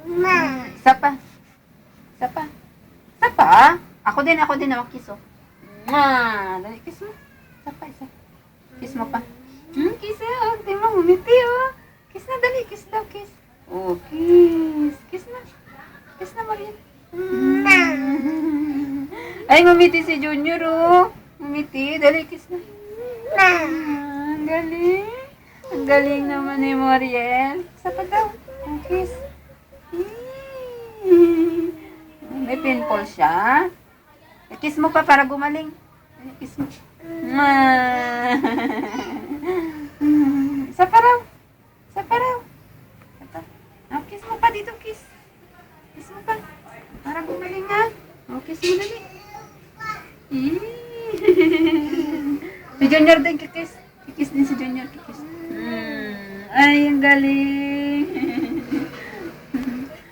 Isa pa. Isa pa. Isa pa? Ako din na kiss, oh. Dali, kiss mo. Isa pa, isa. Kiss mo pa. Kiss, oh. Di mo, humiti, oh. Kiss na, dali. Kiss daw, kiss. Oh, kiss. Kiss na. Kiss na, Marian. Ay, ngumiti si Junior, oh. Ngumiti. Dali, kiss na. Ang galing. Ang galing naman ni Mariel. Isa pa daw. Oh, kiss. May pimple siya. Kiss mo pa para gumaling. Kiss mo. Isa pa raw. Isa pa raw. Kiss mo pa dito, kiss. Kiss mo pa. Para gumaling, ha. Kiss mo dali. Si Junior din kikiss. Kikiss din si Junior. Kikiss. Ay, ang galing.